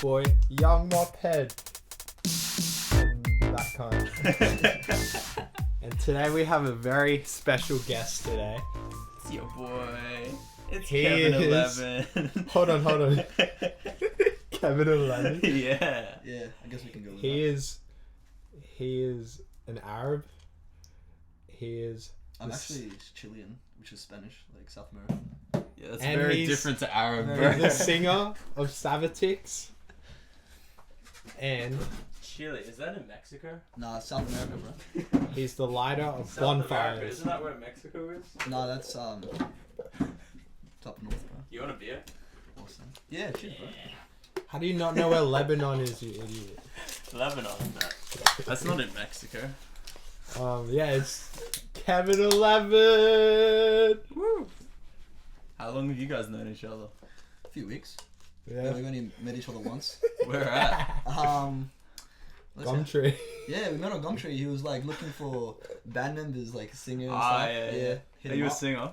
boy, Young Mop Head. And that kind. And today we have a very special guest today. It's your boy. It's He Kevin is- 11. Hold on. Kevin 11. Yeah. Yeah, I guess we can go with He is an Arab. He is. I'm this- actually Chilean, which is Spanish, like South America. Yeah, that's And very he's- different to Arab, Very bro. He's the singer of Savatix. And Chile, is that in Mexico? Nah, South America, bro. he's the lighter of South America, bonfires. isn't that where Mexico is? Nah, that's top north, bro. You want a beer? Awesome. Yeah, cheers, bro. How do you not know where Lebanon is, you idiot? Lebanon, that's not in Mexico. Yeah, it's Kevin 11. Woo! How long have you guys known each other? A few weeks. Yeah. Yeah, we've only met each other once. Where at? Let's Gumtree. Yeah, we met on Gumtree. He was like looking for band members, like singer and Ah, stuff. yeah. Hit Are him you a up. singer?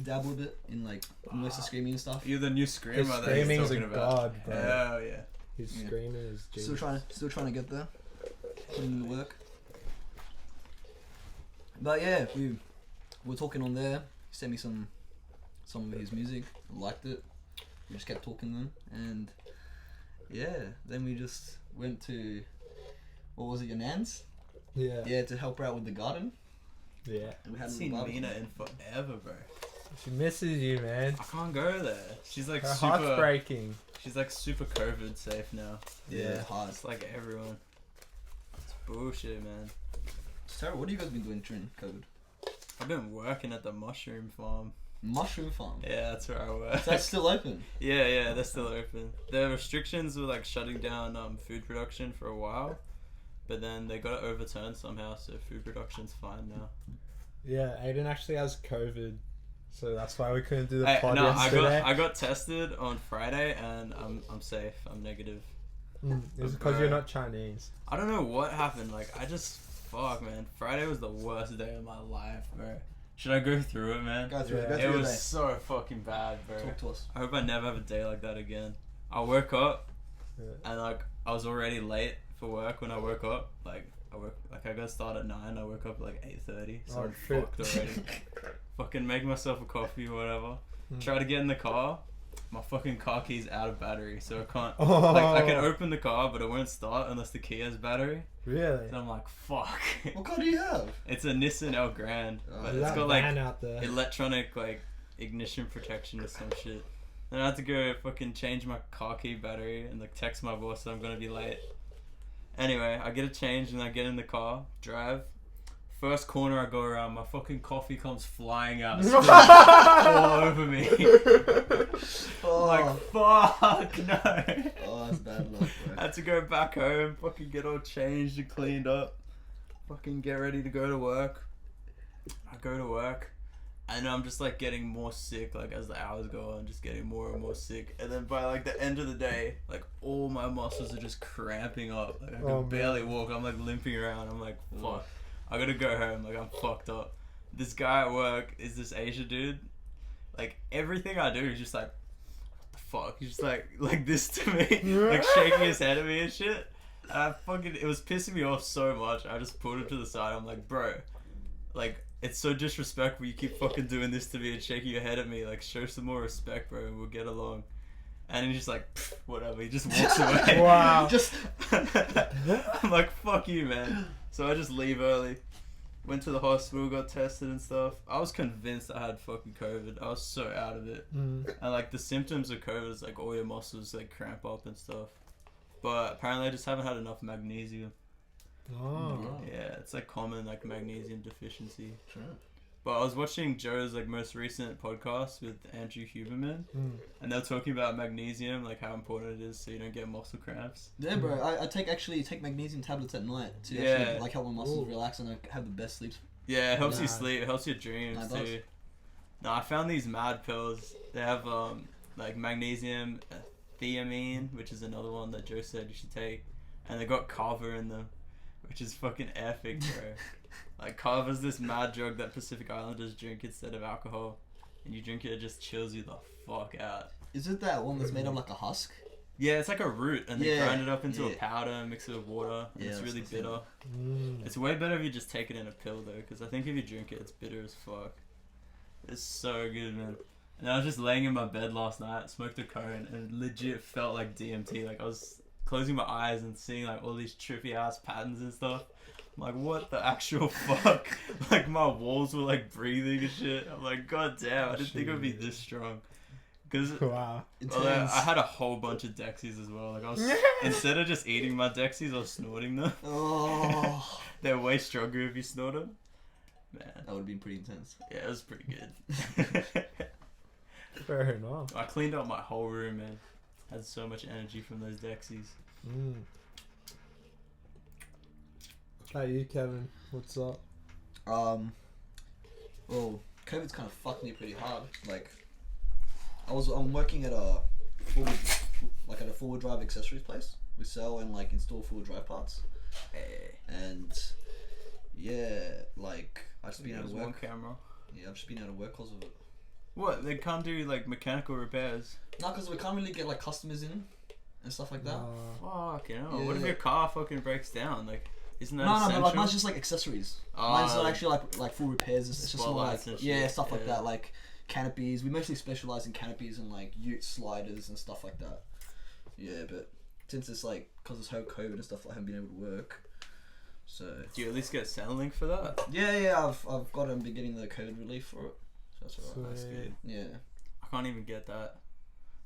Dabble a bit in like most of screaming and stuff. You're the new screamer His that he's screaming's talking a about. god, bro. Hell yeah. His Yeah. screaming is genius. Still trying to get there. Putting in the work. But yeah, we were talking on there. He sent me some of his music. I liked it. We just kept talking then, and yeah, then we just went to what was it, your nan's? Yeah. Yeah, to help her out with the garden. Yeah. And we I had haven't a seen little barbecue. Mina in forever, bro. She misses you, man. I can't go there. She's like Her heart's super. breaking. She's like super COVID safe now. Yeah, it's hard. It's like everyone. It's bullshit, man. Sarah, what have you guys been doing during COVID? I've been working at the mushroom farm. Mushroom farm. Yeah, that's where I work. Is that still open? Yeah, they're still open. The restrictions were like shutting down food production for a while, but then they got it overturned somehow, so food production's fine now. Yeah, Aiden actually has COVID, so that's why we couldn't do the Hey, pod no, yesterday. I got tested on Friday and I'm safe. I'm negative. It's because you're not Chinese. I don't know what happened. Like fuck, man. Friday was the worst day of my life, bro. Should I go through it, man? Go through Yeah. it. Go It through was it. so fucking bad, bro. Talk to us. I hope I never have a day like that again. I woke up Yeah. and like I was already late for work when I woke up. I got to start at 9. I woke up at like 8:30, so Oh, I'm shit. fucked already. Fucking make myself a coffee or whatever. Mm. Try to get in the car. My fucking car key's out of battery, so I can't. Oh. Like I can open the car, but it won't start unless the key has battery. Really? And I'm like, fuck. What car do you have? It's a Nissan El Grande, Oh. but There's it's that got like van out there. electronic like ignition protection or some shit. Then I had to go fucking change my car key battery and like text my boss that I'm gonna be late. Anyway, I get it changed and I get in the car, drive. First corner I go around, my fucking coffee comes flying out, spills all over me. Oh, Like fuck no. oh, that's bad luck, I bro. had to go back home, fucking get all changed and cleaned up, fucking get ready to go to work. I go to work, and I'm just like getting more sick, like as the hours go on, just getting more and more sick. And then by like the end of the day, like all my muscles are just cramping up. Like I can Oh, man. barely walk. I'm like limping around. I'm like, fuck. I gotta go home. Like I'm fucked up. This guy at work is this Asian dude. Like everything I do is just like, fuck. He's just like this to me, like shaking his head at me and shit. And I fucking, it was pissing me off so much. I just pulled him to the side. I'm like, bro, like it's so disrespectful. You keep fucking doing this to me and shaking your head at me. Like show some more respect, bro, and we'll get along. And he's just like, "Pfft, whatever. He just walks away. Wow. Just I'm like, fuck you, man. So I just leave early. Went to the hospital, got tested and stuff. I was convinced I had fucking COVID. I was so out of it. And like the symptoms of COVID is like all your muscles like cramp up and stuff. But apparently I just haven't had enough magnesium. Oh. Yeah, it's like common like magnesium deficiency. Sure. But I was watching Joe's like most recent podcast with Andrew Huberman, and they're talking about magnesium, like how important it is so you don't get muscle cramps. Yeah, bro. I take magnesium tablets at night to Yeah. actually like help my muscles Ooh. relax and I have the best sleep. Yeah, it helps you Nah. sleep, it helps your dreams Nah, it does. too. No, I found these mad pills. They have like magnesium, thiamine, which is another one that Joe said you should take, and they got kava in them, which is fucking epic, bro. Like kava's this mad drug that Pacific Islanders drink instead of alcohol, and you drink it, it just chills you the fuck out. Is it that one that's made of like a husk? Yeah, it's like a root, and they Yeah, grind it up into a yeah. powder and mix it with water. And Yeah, it's that's really the thing. bitter. It's way better if you just take it in a pill though, because I think if you drink it, it's bitter as fuck. It's so good, man. And I was just laying in my bed last night, smoked a cone, and legit felt like DMT. Like I was closing my eyes and seeing like all these trippy ass patterns and stuff. I'm like, what the actual fuck? Like my walls were like breathing and shit. I'm like, god damn, I didn't think it would be this strong. Because Wow. I had a whole bunch of Dexies as well. Like I was instead of just eating my Dexies, I was snorting them. Oh, They're way stronger if you snort them. Man, that would have been pretty intense. yeah, it was pretty good. Fair enough. I cleaned up my whole room, man. Had so much energy from those Dexies. How you, Kevin? What's up? Well, COVID's kind of fucked me pretty hard. Like, I'm working at a four-wheel drive accessories place. We sell and like install four-wheel drive parts. And yeah, like I've just been out of One work. camera. Yeah, I've just been out of work because of it. What? They can't do like mechanical repairs. No, because we can't really get like customers in and stuff like that. Fucking hell. Yeah. What if your car fucking breaks down? Like, isn't that No, essential? but like mine's just like accessories. Mine's not actually like full repairs. It's just more like Spotlights and shit. stuff like Yeah. that. Like canopies. We mostly specialize in canopies and like ute sliders and stuff like that. Yeah, but since it's like because it's whole COVID and stuff, I haven't been able to work. So Do you at least get Centrelink for that? yeah, I've got been getting the COVID relief for it. So that's alright. That's good. Yeah. I can't even get that.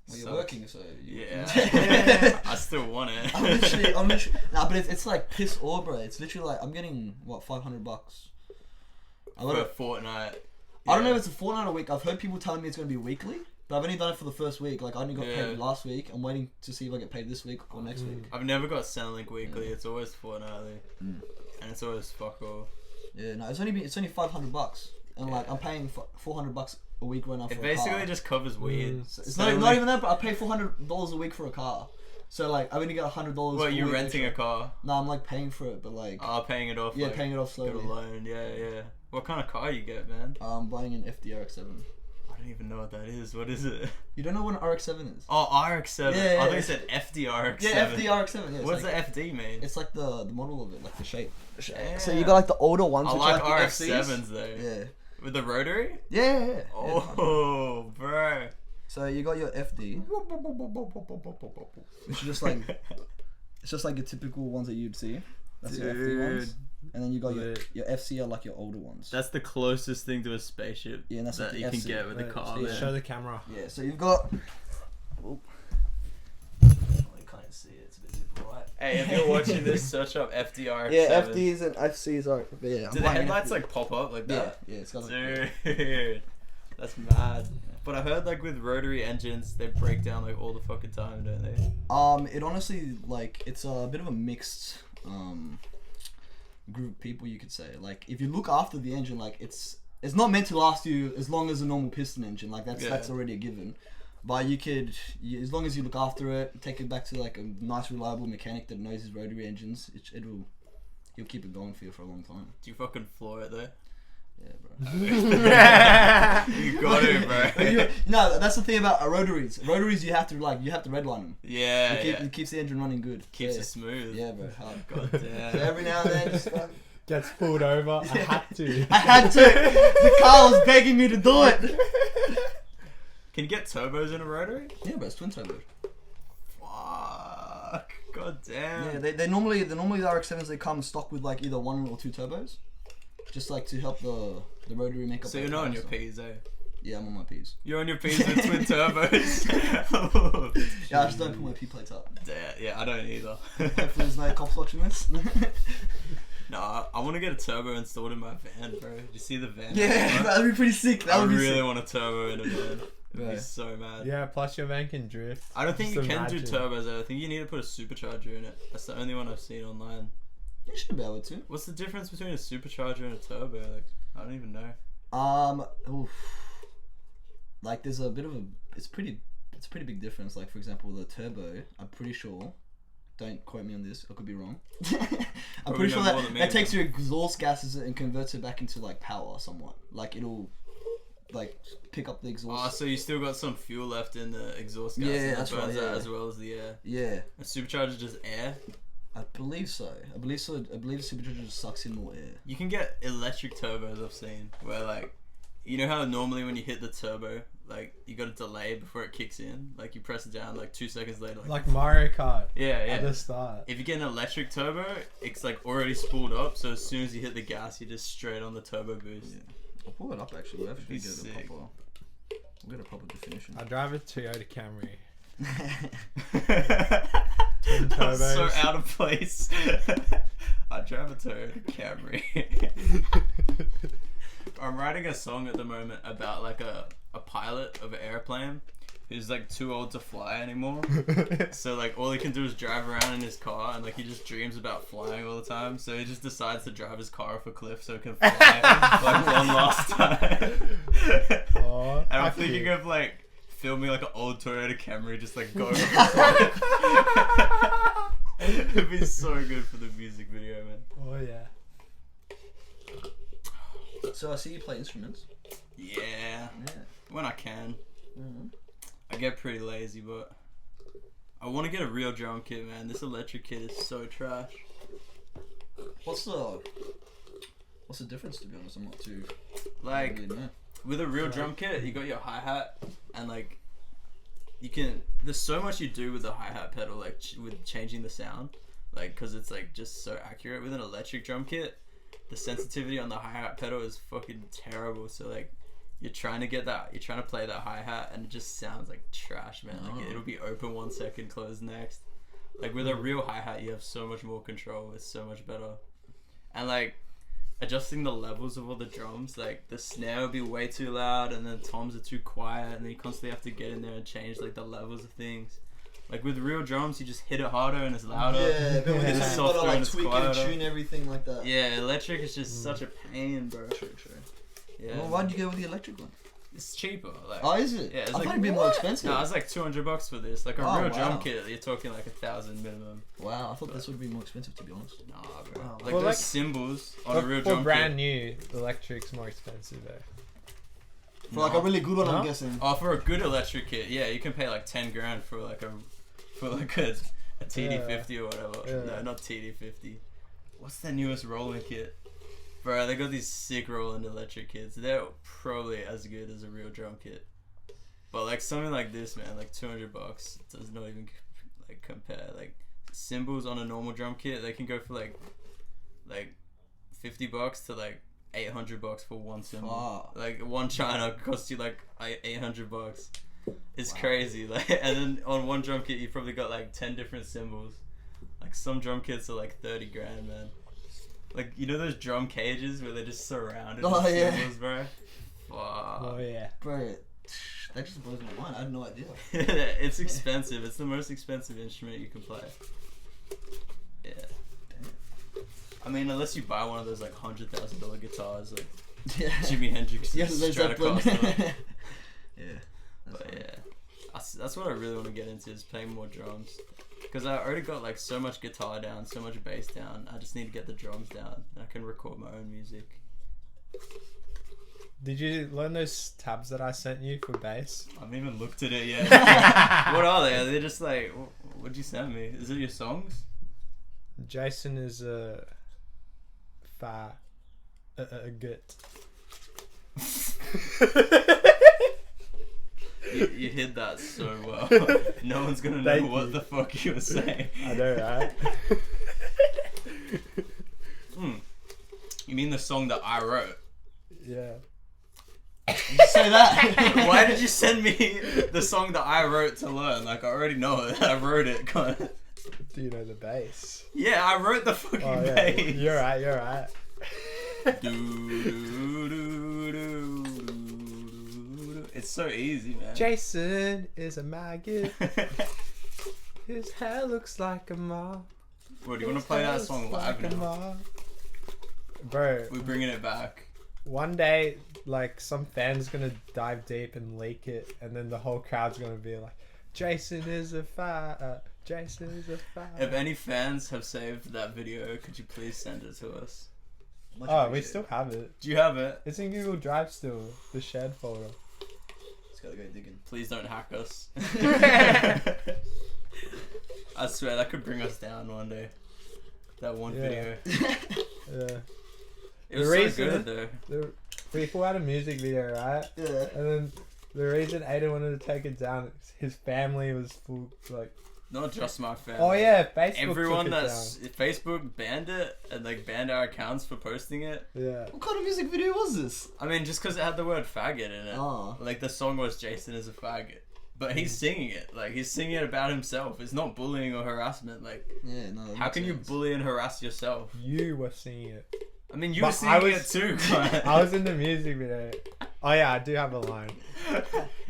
Well, you're Sucks. working, so Yeah. I still want it. I'm literally. Nah, but it's like piss all, bro. It's literally like I'm getting what $500. For a fortnight. I don't know Yeah. if it's a fortnight or a week. I've heard people telling me it's going to be weekly, but I've only done it for the first week. Like I only got paid Yeah. last week. I'm waiting to see if I get paid this week or next week. I've never got Centrelink weekly. It's always fortnightly, and it's always fuck all. Yeah, no, it's only $500, and like I'm paying $400 a week right now for It a basically car. just covers weed. So it's not even that, but I pay $400 a week for a car. So like I only get $100. What, a you're week renting extra. a car? No, I'm like paying for it, but like Paying it off. yeah, like, paying it off Got a slowly. loan. Yeah. What kind of car you get, man? I'm buying an FD RX-7. I don't even know what that is. What is it? You don't know what an RX-7 is? Oh, RX-7. Yeah, I thought yeah. you said FD RX-7. Yeah, FD RX-7. Yeah, What's like, the FD mean? It's like the model of it, like the shape. Yeah. So you got like the older ones, I which like are like the FCs. RX-7s though. Yeah. With the rotary? Yeah. Oh, bro. So you got your FD, which is just like it's just like your typical ones that you'd see. That's your FD ones. And then you got your FC are like your older ones. That's the closest thing to a spaceship Yeah, and that's that like you the can FC. get with a Wait, car. so man. show the camera. Yeah, so you've got. Oh, you can't see it. It's a bit too bright. Hey, if you're watching this, search up FDR. Yeah, FDs and FCs are. But yeah, Do the headlights like pop up like that? Yeah, it's got like. Dude, that's mad. But I heard like with rotary engines, they break down like all the fucking time, don't they? It honestly like it's a bit of a mixed group of people, you could say. Like if you look after the engine, like it's not meant to last you as long as a normal piston engine. Like that's already a given. But as long as you look after it, take it back to like a nice reliable mechanic that knows his rotary engines, he'll keep it going for you for a long time. Do you fucking floor it though? Yeah, bro. You got it, bro. No, that's the thing about rotaries. Rotaries, you have to redline them. Yeah, It keeps the engine running good. Keeps it smooth. Yeah, bro. Hard. God So damn. every now and then, just Gets pulled over. I had to. I had to. The car was begging me to do it. Can you get turbos in a rotary? Yeah, but it's twin turbo. Fuck. God damn. Yeah, they normally the RX-7s they come stock with like either 1 or 2 turbos, just like to help the rotary make up. So you're not on your P's, eh? Yeah, I'm on my P's. You're on your P's with twin turbos. Yeah, I just don't put my P plates up. Yeah, I don't either. Hopefully there's no cops watching this. Nah, I want to get a turbo installed in my van, bro. Did you see the van? Yeah, that'd be pretty sick. That I would be really sick. want a turbo in a van. It'd be Right. so mad. Yeah, plus your van can drift. I don't think Just you can do imagine. turbos though. I think you need to put a supercharger in it. That's the only one I've seen online. You should be able to. What's the difference between a supercharger and a turbo? Like, I don't even know. Oof. Like there's a bit of a it's a pretty big difference. Like for example, the turbo, I'm pretty sure. Don't quote me on this. I could be wrong. I'm Probably pretty sure know more than me, that takes man. your exhaust gases and converts it back into like power somewhat. Like it'll like pick up the Oh, exhaust. so you still got some fuel left in the exhaust gas? Yeah, and it that's right, burns out yeah. as well as the air. Yeah, A supercharger is just air. I believe so. I believe the supercharger just sucks in more air. You can get electric turbos. I've seen where like, you know how normally when you hit the turbo, like you got a delay before it kicks in. Like you press it down, like 2 seconds later. Like Mario Kart yeah. at the start. If you get an electric turbo, it's like already spooled up. So as soon as you hit the gas, you're just straight on the turbo boost. Yeah. I'll pull it up actually. We'll actually Be get sick. We'll get a proper definition. I drive a Toyota Camry. That was so turbos. out of place. I drive a Toyota Camry. I'm writing a song at the moment about like a pilot of an airplane who's like too old to fly anymore. So like all he can do is drive around in his car, and like he just dreams about flying all the time. So he just decides to drive his car off a cliff so he can fly like one last time. Oh, And I'm fuck thinking you. of like filming like an old Toyota Camry just like going off a cliff. It'd be so good for the music video, man. Oh yeah. So I see you play instruments. Yeah, Yeah. when I can. Mm-hmm. I get pretty lazy, but I want to get a real drum kit, man. This electric kit is so trash. What's the difference, to be honest? I'm not too. Like, really know. with a real drum kit, you got your hi-hat, and like, you can, there's so much you do with the hi-hat pedal, like with changing the sound, like, cause it's like just so accurate. With an electric drum kit, the sensitivity on the hi-hat pedal is fucking terrible. So like, you're trying to play that hi-hat, and it just sounds like trash, man. Like it'll be open 1 second, closed next. Like with a real hi-hat, you have so much more control. It's so much better. And like, adjusting the levels of all the drums, like the snare will be way too loud, and then toms are too quiet, and then you constantly have to get in there and change like the levels of things. Like with real drums, you just hit it harder and it's louder. Yeah, but when It's you've softer got to and like it's tweak and quieter. tune everything like that. Yeah, electric is just such a pain, bro. True. Yeah, Well, why'd you go with the electric one? it's cheaper. Like, Oh, is it? Yeah, it's I like- thought it'd be more expensive. no, it's like $200 for this. Like a Oh, real drum wow. kit, you're talking like 1,000 minimum. Wow, I thought this would be more expensive, to be honest. Nah, bro. Wow. Like Well, those like- cymbals on a real For drum brand kit. new, electric's more expensive though. For like a really good one, No? I'm guessing. Oh, for a good electric kit, yeah, you can pay like 10 grand for like a TD50 or whatever. Yeah. No, not TD50. What's the newest rolling kit? Bro, they got these sick rolling electric kits. They're probably as good as a real drum kit. But like something like this, man, like $200 does not even like compare. Like cymbals on a normal drum kit, they can go for like $50 to like $800 for one cymbal. Fuck. Like one China costs you like $800. It's Wow. crazy. Like, and then on one drum kit, you probably got like 10 different cymbals. Like some drum kits are like 30 grand, man. Like, you know those drum cages where they're just surrounded Oh, with yeah. cymbals, bro? Oh Fuck. yeah. Bro, that just blows my mind. I had no idea. It's expensive. It's the most expensive instrument you can play. Yeah. I mean, unless you buy one of those like $100,000 guitars, like Yeah. Jimi Hendrix Yes, there's that one. Stratocaster. Yeah. But funny. yeah, that's what I really want to get into, is playing more drums. Because I already got like so much guitar down, so much bass down. I just need to get the drums down, and I can record my own music. Did you learn those tabs that I sent you for bass? I haven't even looked at it yet. What are they? Are they just like, what'd you send me? Is it your songs? Jason is a good. You hid that so well. No one's gonna know Thank what you. the fuck you were saying. I know, right? You mean the song that I wrote? Yeah. Did you say that? Why did you send me the song that I wrote to learn? Like, I already know it. I wrote it. Come on. Do you know the bass? Yeah, I wrote the fucking Oh yeah. bass. You're right. You're right. It's so easy, man. Jason is a maggot. His hair looks like a moth. Bro, do you want to play that song live now? Bro, We're bringing it back. one day, like, some fan's gonna dive deep and leak it, and then the whole crowd's gonna be like, Jason is a fire. Jason is a fire. If any fans have saved that video, could you please send it to us? Much Oh, we appreciated. still have it. Do you have it? It's in Google Drive still. The shared folder. Just gotta go digging. Please don't hack us. I swear that could bring us down one day. That one Yeah. video. Yeah. It was The so reason- good though. We put out a music video, right? Yeah. And then the reason Aiden wanted to take it down, his family was full, like... Not just my family. Oh yeah, Facebook Everyone took it that's Facebook banned it and like banned our accounts for posting it. down. Yeah. What kind of music video was this? I mean, just because it had the word faggot in it. Oh. Like the song was Jason is a faggot, but he's singing it. Like he's singing it about himself. It's not bullying or harassment. Like Yeah, no. that how makes can you sense. bully and harass yourself? You were singing it. I mean, you But were singing I it was- too. I was in the music video. Oh yeah, I do have a line.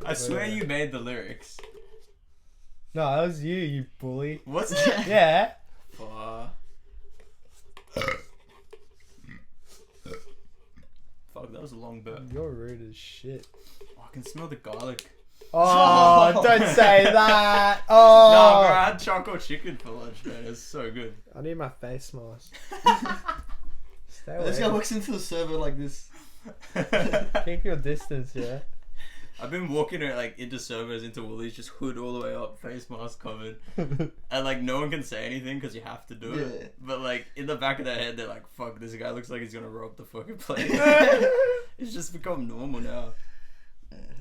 I swear you made the lyrics. No, that was you bully. Was it? Yeah. Fuck, that was a long burp. You're rude as shit. Oh, I can smell the garlic. Oh, don't say that. No, bro, Oh. I had chocolate chicken for lunch, man. It's so good. I need my face mask. Stay This guy away. walks into the server like this. Keep your distance, yeah. I've been walking like into servers, into Woolies, just hood all the way up, face mask covered, and like no one can say anything because you have to do it. Yeah. But like in the back of their head, they're like, "Fuck, this guy looks like he's gonna rob the fucking place." It's just become normal now.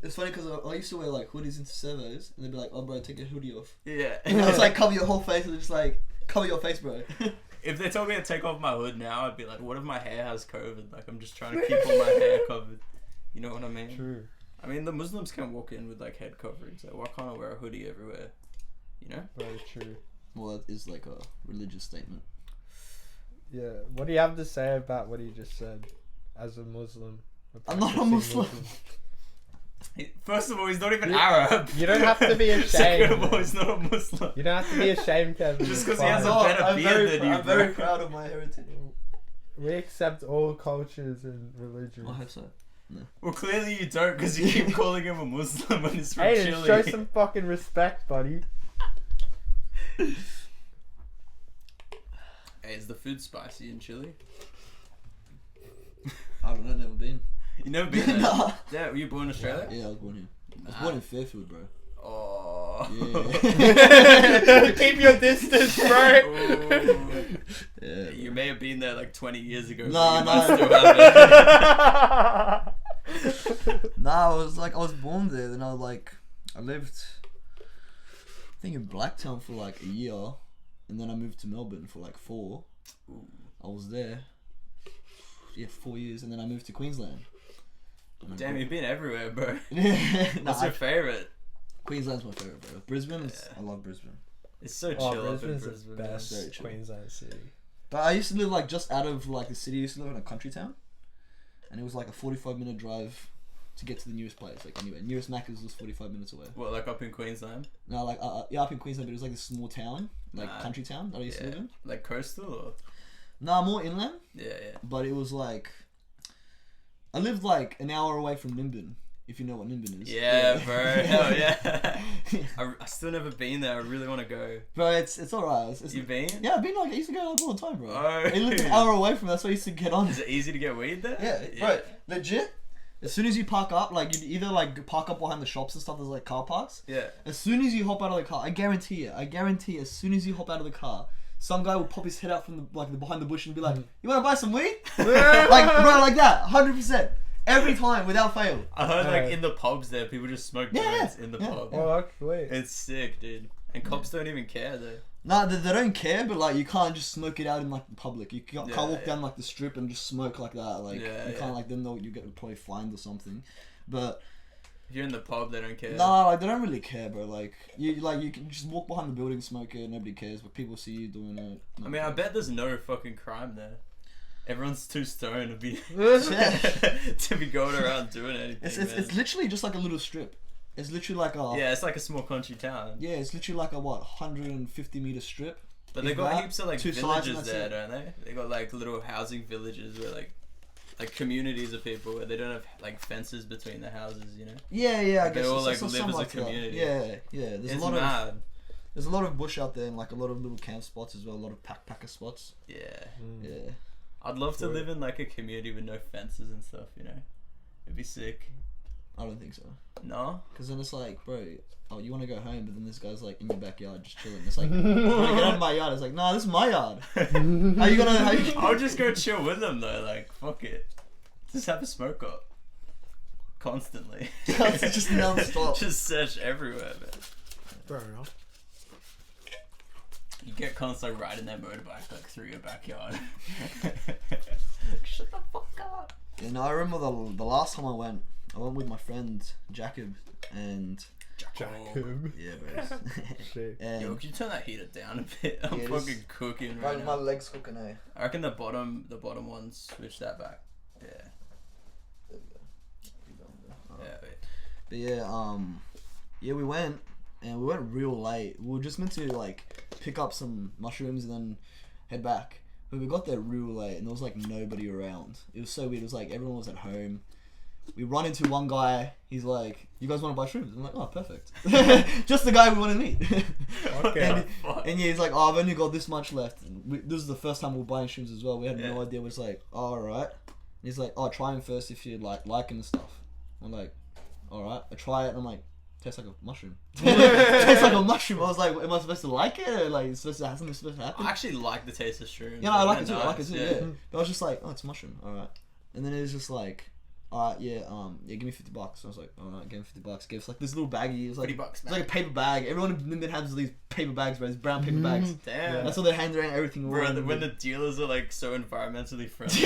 It's funny because I used to wear like hoodies into servers and they'd be like, "Oh, bro, take your hoodie off." Yeah. And it's like cover your whole face, and they're just like cover your face, bro. If they told me to take off my hood now, I'd be like, "What if my hair has COVID? Like I'm just trying to keep all my hair covered." You know what I mean? True. I mean, the Muslims can walk in with like head coverings. Like, why can't I wear a hoodie everywhere? You know? Very true. Well, that is like a religious statement. Yeah. What do you have to say about what he just said as a Muslim? I'm not a practicing Muslim. First of all, he's not even You- Arab. you don't have to be Second of ashamed. all, he's not a Muslim. You don't have to be ashamed, Kevin. Just It's 'cause he has a fine. better I'm beard very than you, I'm very bro. proud of my heritage. We accept all cultures and religions. I hope so. Well, clearly you don't, because you keep calling him a Muslim when he's from Aiden, Chile. show some fucking respect, buddy. Hey, is the food spicy in Chile? I don't know, never been. You never been there? Nah. Yeah, were you born in Australia? Yeah, I was born here. I was born in Fairfield, bro. Oh. Yeah. Keep your distance, bro. Ooh. Yeah. You may have been there like 20 years ago. Nah, but you might nah. still have it. Nah, I was born there. Then I lived, I think in Blacktown for like a year, and then I moved to Melbourne for like 4. Ooh. I was there, 4 years, and then I moved to Queensland. And I Damn, got- you've been everywhere, bro. Nah, What's your favorite? Queensland's my favorite, bro. Brisbane, Yeah. I love Brisbane. It's so Oh, chill up in Brisbane's Brisbane. the man. best Very chill. Queensland city. But I used to live like just out of like the city. I used to live in a country town, and it was like a 45-minute drive to get to the nearest place. Like anywhere, nearest Macca's was 45 minutes away. What, like up in Queensland? No, like yeah, up in Queensland, but it was like this small town, like Nah. country town that I used to Yeah. live in. Like coastal or? Nah, more inland, Yeah, yeah. but it was like I lived like an hour away from Nimbin, if you know what Nimbin is. Yeah, bro. Hell yeah. I still never been there. I really want to go. Bro, it's alright. You been? Yeah, I've been like I used to go like all the time, bro. Oh. I lived an hour away from that's why I used to get on. Is it easy to get weed there? Yeah, bro, legit. As soon as you park up, like you either like park up behind the shops and stuff. There's like car parks. Yeah. As soon as you hop out of the car, I guarantee, as soon as you hop out of the car, some guy will pop his head out from the behind the bush and be like, "You want to buy some weed?" Like, bro, like that, 100%, every time without fail. I heard like Yeah. in the pubs there, people just smoke Yeah, joints in the yeah. pub. Oh, that's sweet. It's sick, dude. And cops don't even care though. Nah, they don't care, but like you can't just smoke it out in like the public. You can't Yeah, walk yeah. down like the strip and just smoke like that. Like Yeah, you yeah. can't like then know you get probably fined or something. But If you're in the pub, they don't care. nah, like they don't really care, bro. Like you can just walk behind the building, smoke it, nobody cares. But people see you doing it. I mean, I bet there's no fucking crime there. Everyone's too stoned to be Yeah. to be going around doing anything. It's literally just like a little strip. It's literally like a Yeah, it's like a small country town. yeah, it's literally like a 150-meter strip. But they If got that, heaps of like 2 sides and villages that's there, it. don't they? They got like little housing villages where like communities of people where they don't have like fences between the houses, you know? Yeah, I They guess all, it's like, something live as a like that. community. Yeah. There's It's a lot of mad. there's a lot of bush out there and like a lot of little camp spots as well. A lot of packer spots. Yeah. Yeah. I'd love to live in like a community with no fences and stuff. You know, it'd be sick. I don't think so. No, because then it's like, bro, oh, you want to go home, but then this guy's like in your backyard just chilling. It's like, bro, get out of my yard. It's like, nah, this is my yard. How you gonna? I'll just go chill with them though. Like, fuck it, just have a smoke up constantly. Just non-stop. Just search everywhere, man. Fair enough. You get constantly riding their motorbike like through your backyard. Shut the fuck up. And I remember the last time I went with my friend Jacob and Jacob. yeah, bro. Shit. And Yo, can you turn that heater down a bit? I'm Yeah, fucking cooking right my now. legs cooking, eh? I reckon the bottom ones switch that back. Yeah. There we go. Yeah. Wait. But yeah, we went real late. We were just meant to like pick up some mushrooms and then head back. But we got there real late and there was like nobody around. It was so weird. It was like everyone was at home. We run into one guy. He's like, "You guys want to buy shrooms?" I'm like, "Oh, perfect." Just the guy we want to meet. Okay. And yeah, he's like, "Oh, I've only got this much left." This is the first time we were buying shrooms as well. We had no idea. We're just like, oh, "All right." And he's like, "Oh, try them first if you like them and stuff." I'm like, "All right." I try it and I'm like, "Tastes like a mushroom." Tastes like a mushroom. I was like, "Am I supposed to like it? Or like, something supposed to happen?" I actually like the taste of shrooms. Yeah, I like it They're too. I like it nice, too. Yeah. But I was just like, "Oh, it's a mushroom. All right." And then it was just like, "Alright, yeah, give me $50." So I was like, "Alright, give him $50." Gave us like this little baggie. It was like $50, it's like a paper bag. Everyone in Minden has these paper bags, bro. These brown paper bags. Damn. That's all they hand around everything. Bro, around when the dealers are like so environmentally friendly.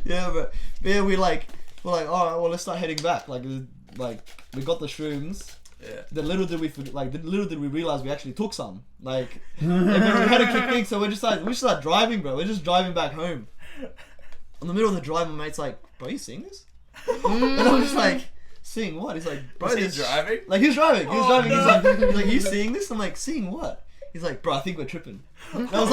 yeah, but yeah, we're like, all right, well, let's start heading back. Like we got the shrooms. Yeah. Then little did we realize we actually took some. Like, and then we had a kick thing, so we just started driving, bro. We're just driving back home. In the middle of the drive, my mate's like, "Bro, you seeing this?" And I'm just like, "Seeing what?" He's like, "Bro, Was he driving? Like he's driving. He's Oh, driving. no. He's like, "You seeing this?" I'm like, "Seeing what?" He's like, "Bro, I think we're tripping." And I was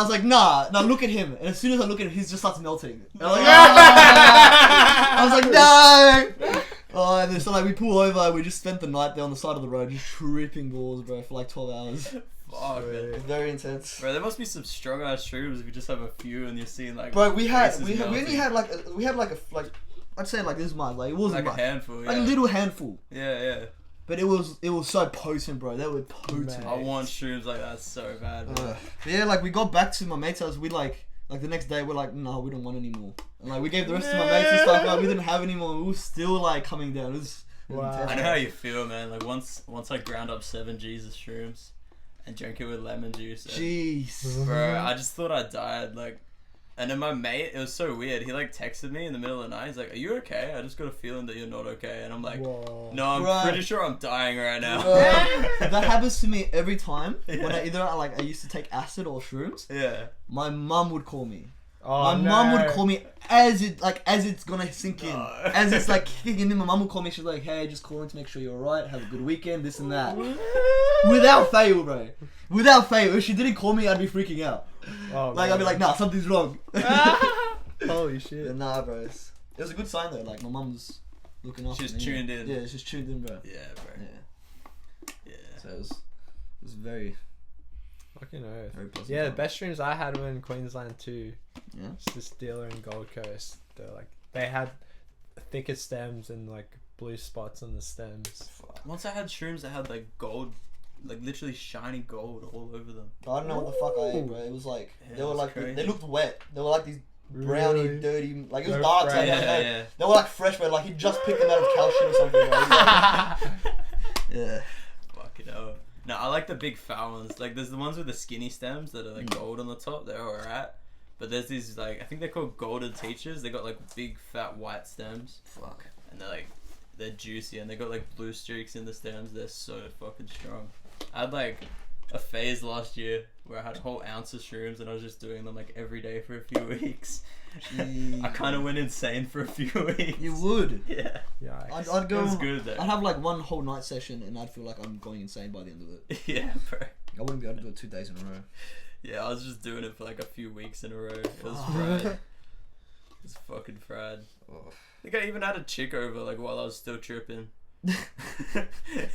like, "Nah." Now look at him. And as soon as I look at him, he just starts melting. And I'm like, "Ah!" I was like, "No." Oh, and then so like we pull over. And we just spent the night there on the side of the road, just tripping balls, bro, for like 12 hours. Fuck, man. Very intense. Bro, there must be some strong ass shrooms if you just have a few and you're seeing like. Bro, we faces only melting. had like I'd say like this much. Like it wasn't Like a much. handful. Like Yeah. a little handful. Yeah. But it was so potent, bro. They were potent. Man. I want shrooms like that so bad. Bro. But yeah, like we got back to my mate's house. We like the next day we're like, "No, we don't want any more." And like we gave the rest of my mates and stuff. Like we didn't have any more. We were still like coming down. It was Wow. intense. I know how you feel, man. Like once I ground up 7 G's of shrooms and drank it with lemon juice. And, Jeez. bro, I just thought I died. Like, and then my mate, it was so weird. He like texted me in the middle of the night. He's like, "Are you okay? I just got a feeling that you're not okay." And I'm like, Whoa. "No, I'm Right. pretty sure I'm dying right now." That happens to me every time when Yeah. I used to take acid or shrooms. Yeah. My mum would call me. Oh, My mum would call me as it's gonna sink in, No. as it's like kicking in. My mum would call me. She's like, "Hey, just calling to make sure you're alright. Have a good weekend. This and that." Without fail, bro. Without fail. If she didn't call me, I'd be freaking out. Oh, Like I'd be like, "Nah, something's wrong." holy shit. But nah, bro. It was a good sign though. Like my mum's looking after She's me. tuned in. Yeah, she's tuned in, bro. Yeah, bro. Yeah. Yeah. So it was very Fucking oath. very pleasant. Yeah, the time. best streams I had were in Queensland too. Yeah. It's this dealer in Gold Coast. They had thicker stems and like blue spots on the stems. Once I had shrooms that had like gold, like literally shiny gold all over them. I don't know what the fuck I ate, bro. It was like Yeah, they were that's like crazy. they looked wet. They were like these browny, Really? dirty. Like it was They're dark. fresh. Like, Yeah. They were like fresh, bro. Like he just picked them out of calcium or something. Bro. It was like- yeah. Fucking hell. No, I like the big fat ones. Like there's the ones with the skinny stems that are like gold on the top. They're alright. But there's these like I think they're called golden teachers. They got like big fat white stems. Fuck. And they're juicy and they got like blue streaks in the stems. They're so fucking strong. I had like a phase last year where I had a whole ounce of shrooms and I was just doing them like every day for a few weeks. I kind of went insane for a few weeks. You would. Yeah. Yikes. I'd go. It was good though. I'd have like one whole night session and I'd feel like I'm going insane by the end of it. Yeah, bro. I wouldn't be able to do it 2 days in a row. Yeah, I was just doing it for like a few weeks in a row. It was fried. It was fucking fried. I think I even had a chick over like while I was still tripping.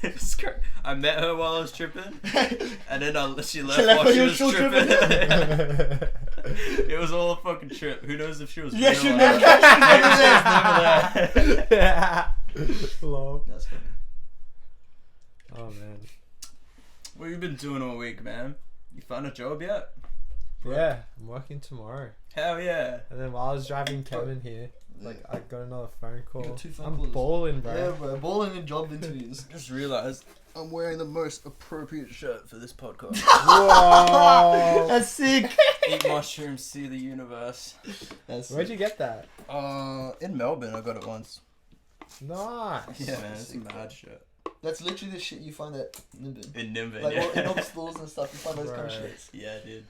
It's I met her while I was tripping, and then she left left while while she you was were still tripping. It was all a fucking trip. Who knows if she was Yeah, real she or never- not. she was Maybe she was never there. Lol. That's funny. Oh man. What have you been doing all week, man? You found a job yet? Yeah, I'm working tomorrow. Hell yeah. And then while I was driving Kevin here, like I got another phone call. got 2 phone I'm calls. balling, bro. Yeah, bro. Balling in job interviews. Just realised I'm wearing the most appropriate shirt for this podcast. Whoa. That's sick. Eat mushrooms, see the universe. That's Where'd you get that? In Melbourne, I got it once. Nice. Yeah, man, it's a mad shirt. That's literally the shit you find at Nimbin. In Nimbin, Like all, in yeah. all stores and stuff, you find those kind of Right. shits. Yeah, dude.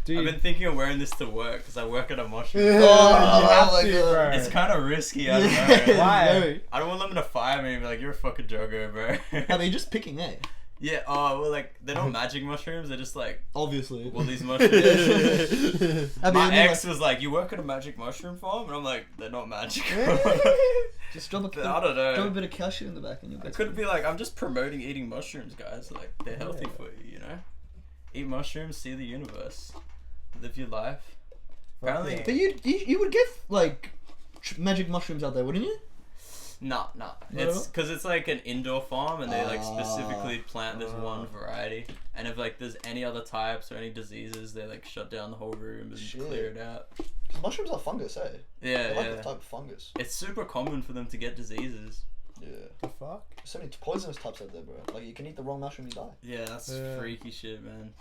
Dude. I've been thinking of wearing this to work because I work at a mushroom. You Oh, have my to, God. bro. It's kind of risky, I don't Yeah. know. Why? I don't want them to fire me and be like, you're a fucking drugger, bro. I mean, just picking, eh? Yeah, oh, well, like, they're not magic mushrooms, they're just like, Obviously. well, these mushrooms. I My mean, ex was like, you work at a magic mushroom farm? And I'm like, they're not magic. just drop a, But I don't know. drop a bit of cashew in the back and you'll It get could be like, I'm just promoting eating mushrooms, guys. Like, they're healthy Yeah. for you, you know? Eat mushrooms, see the universe. Live your life. Apparently, yeah. But you would get, like, magic mushrooms out there, wouldn't you? nah. No? It's because it's like an indoor farm and they like Ah. specifically plant this one variety. And if like there's any other types or any diseases, they like shut down the whole room and Shit. clear it out. Because mushrooms are fungus, eh? Yeah, They're like yeah. the type of fungus. It's super common for them to get diseases. Yeah. The fuck? There's so many poisonous types out there, bro. Like, you can eat the wrong mushroom, you die. Yeah, that's Yeah. freaky shit, man.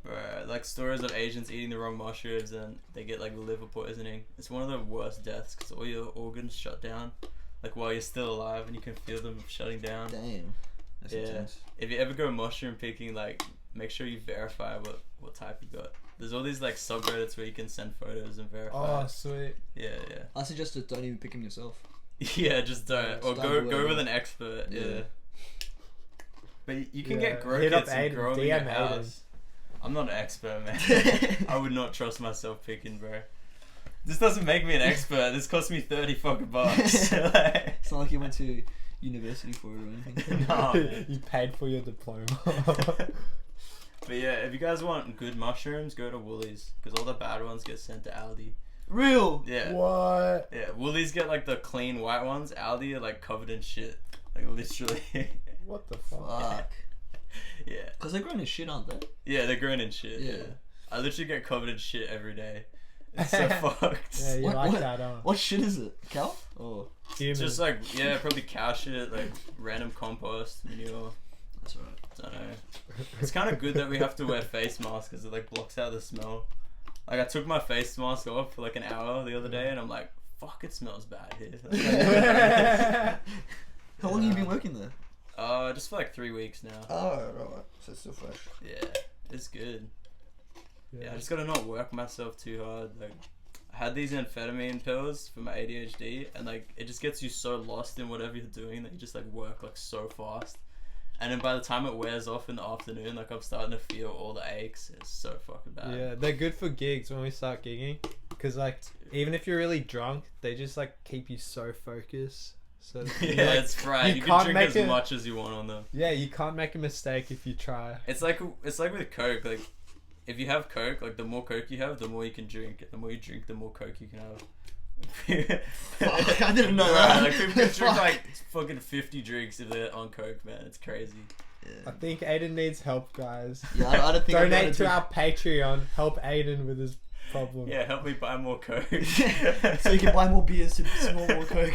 Right, like stories of Asians eating the wrong mushrooms and they get like liver poisoning. It's one of the worst deaths because all your organs shut down, like while you're still alive, and you can feel them shutting down. Damn. That's Yeah. intense. If you ever go mushroom picking, like make sure you verify what type you got. There's all these like subreddits where you can send photos and verify. Oh, sweet. Yeah, I suggest just don't even pick them yourself. yeah, just don't. Yeah, Or just go don't go worry. with an expert. Yeah. Yeah. But you can Yeah. get grow Hit up kits and Aiden, grow them in your DM Aiden. house. I'm not an expert, man. I would not trust myself picking, bro. This doesn't make me an expert. This cost me 30 fucking bucks. Like, It's not like you went to university for it or anything. no, man. You paid for your diploma. But yeah, if you guys want good mushrooms, go to Woolies because all the bad ones get sent to Aldi. Real? Yeah. What? Yeah, Woolies get like the clean white ones. Aldi are like covered in shit. Like literally. What the fuck? Fuck. Yeah. Because they're growing in shit, aren't they? Yeah, they're growing in shit. Yeah. Yeah. I literally get covered in shit every day. It's so fucked. Yeah, you What- like what- that, huh? What shit is it? Cow? Oh, Human. It's just like, yeah, probably cow shit, like random compost, manure. that's alright. I don't know. It's kind of good that we have to wear face masks because it like blocks out the smell. Like I took my face mask off for like an hour the other day and I'm like, fuck, it smells bad here. How long have you been working there? Just for like 3 weeks now. Oh, right. So it's still fresh. Yeah, it's good. Yeah, I just gotta not work myself too hard. Like, I had these amphetamine pills for my ADHD, and like it just gets you so lost in whatever you're doing that you just like work like so fast. And then by the time it wears off in the afternoon, like I'm starting to feel all the aches. It's so fucking bad. Yeah, they're good for gigs when we start gigging. Because, like, even if you're really drunk, they just, like, keep you so focused. So, Yeah, like, it's right. You can can't drink make as it- much as you want on them. Yeah, you can't make a mistake if you try. It's like with Coke. Like, if you have Coke, like the more Coke you have, the more you can drink. The more you drink, the more Coke you can have. Fuck, I didn't know Right, that. like people can drink Fuck. like fucking 50 drinks if they're on Coke, man. It's crazy. I think Aiden needs help, guys. Yeah, I don't think I'm Donate gonna to our Patreon. Help Aiden with his problem. Yeah, help me buy more Coke. so you can buy more beers to small more Coke.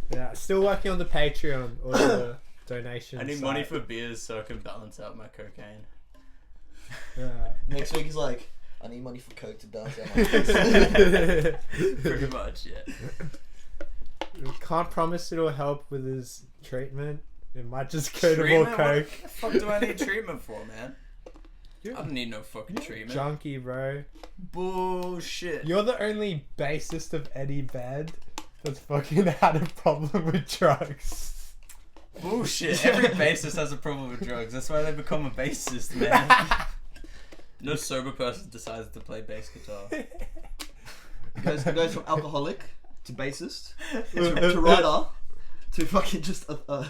Yeah, still working on the Patreon or the donation. I need site. money for beers so I can balance out my cocaine. Yeah. Next week is like, I need money for Coke to balance out my Coke. Pretty much, yeah. Can't promise it'll help with his treatment. It might just go to more Treatment? Coke. What the fuck do I need treatment for, man? You're I don't need no fucking treatment. junkie, bro. Bullshit. You're the only bassist of Eddie Band that's fucking had a problem with drugs. Bullshit. Every bassist has a problem with drugs. That's why they become a bassist, man. No sober person decides to play bass guitar. It goes from alcoholic to bassist to writer to fucking just a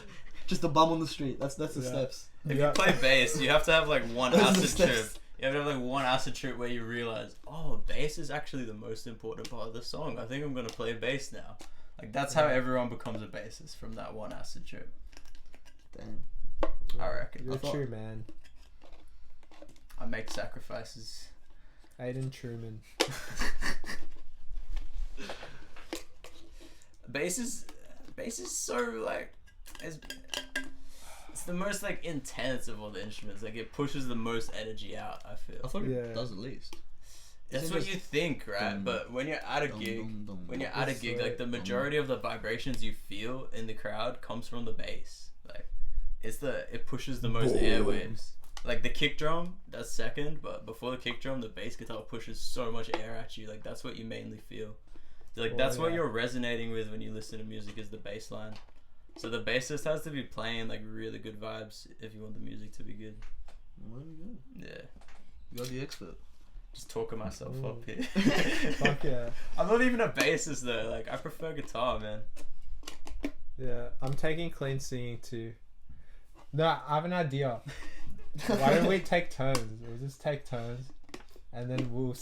Just a bum on the street. That's the Yeah. steps. If Yeah. you play bass, you have to have like one Those are the acid steps. trip. You have to have like one acid trip where you realize, oh, bass is actually the most important part of the song. I think I'm gonna play bass now. Like that's how everyone becomes a bassist from that one acid trip. Damn. I reckon. You're I thought- true, man. I make sacrifices. Aiden Truman. Bass is so like it's the most like intense of all the instruments. Like it pushes the most energy out. I I feel thought Yeah. it does at least. that's Isn't what just you think, right? dum, But when you're at a gig, when you're at a It's gig, like like the majority of the vibrations you feel in the crowd comes from the bass. Like it pushes the most airwaves. Like the kick drum, that's second, but before the kick drum, the bass guitar pushes so much air at you. Like that's what you mainly feel. Like Oh, that's what yeah. you're resonating with when you listen to music is the bass line. So the bassist has to be playing like really good vibes if you want the music to be good. Well, there we go. Yeah. You're the expert. Just talking myself Ooh. up here. Fuck yeah. I'm not even a bassist though. Like I prefer guitar, man. Yeah, I'm taking clean singing too. No, I have an idea. Why don't we take turns? We'll just take turns, and then we'll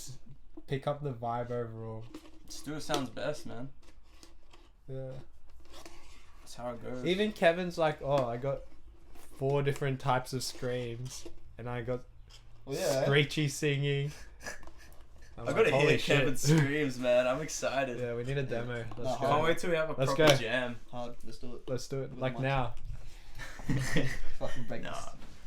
pick up the vibe overall. Just do what sounds best, man. Yeah. That's how it goes. Even Kevin's like, oh, I got 4 different types of screams, and I got Well, yeah. screechy singing. I'm I like, gotta holy hear shit. Kevin's screams, man. I'm excited. Yeah, we need a demo. Let's No, Can't go. wait till we have a Let's proper go. jam. Hard. Let's do it. Let's do it. With Like my- now. Fucking break Nah.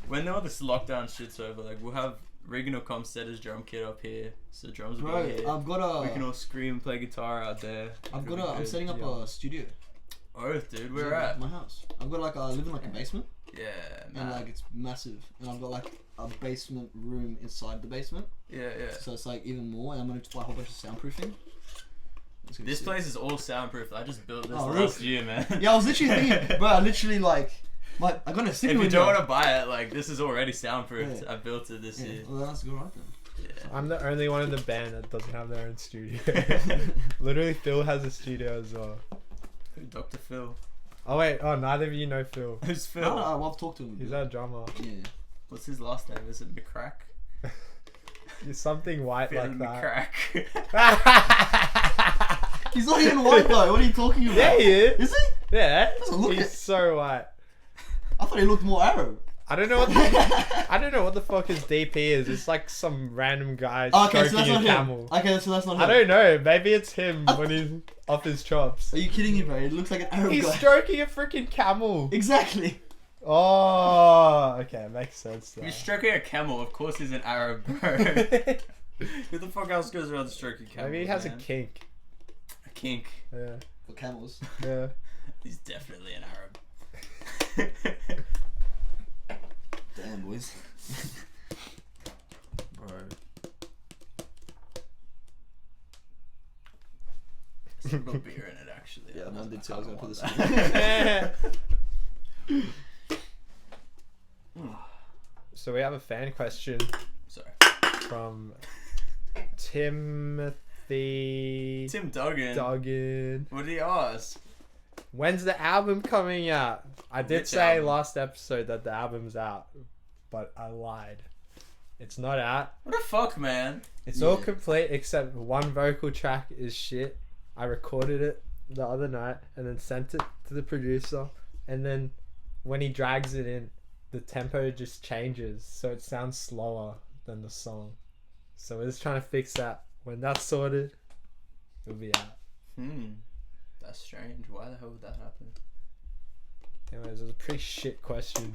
When all this lockdown shit's over, like we'll have Regan will come set his drum kit up here, so drums will Bro, be here. I've got We can a. all scream, play guitar out there. I've It'll got be a. I'm good. setting up Yeah. a studio. Oath, dude. It's Where like at? my house. I've got like I live in like a basement, Yeah, and man. like it's massive, and I've got like a basement room inside the basement, Yeah. so it's like even more. And I'm gonna just buy a whole bunch of soundproofing. It's gonna be This sick. place is all soundproof. I just built this Oh, last really? year, man. Yeah, I was literally thinking, bro. I literally like, I got a sticker. If you window. don't want to buy it, like this is already soundproof. Yeah. I built it this Yeah, year. well that's good, right then. Yeah. I'm the only one in the band that doesn't have their own studio. Literally, Phil has a studio as well. Dr. Phil. Oh wait, oh neither of you know Phil. Who's Phil? Well, I've talked to him. He's our drummer. Yeah. What's his last name? Is it McCrack? He's something white Phil like that. McCrack. He's not even white though. What are you talking about? Yeah, he is. Is he? Yeah, Doesn't look he's it. so white. I thought he looked more Arab. I don't know what the fuck his DP is. It's like some random guy Okay, so stroking that's a not camel. him. Okay, so that's not him. I don't know. Maybe it's him when he's off his chops. Are you kidding me, bro? He looks like an Arab He's guy. stroking a freaking camel. Exactly. Oh, okay, makes sense. He's stroking a camel. Of course he's an Arab, bro. Who the fuck else goes around stroking camels? Maybe he has man? a kink. A kink. Yeah, For camels. yeah. He's definitely an Arab. Damn, boys. Bro. It's got beer in it, actually. Yeah, mine did too. I was gonna put this in. So we have a fan question Sorry. from Timothy Tim Duggan. Duggan. What did he ask? When's the album coming out? I did Which say album? last episode that the album's out, but I lied. It's not out. What the fuck, man? It's all Yeah. complete except one vocal track is shit. I recorded it the other night and then sent it to the producer, and then when he drags it in, the tempo just changes, so it sounds slower than the song. So we're just trying to fix that. When that's sorted, it'll be out. That's strange. Why the hell would that happen? Anyways, it was a pretty shit question.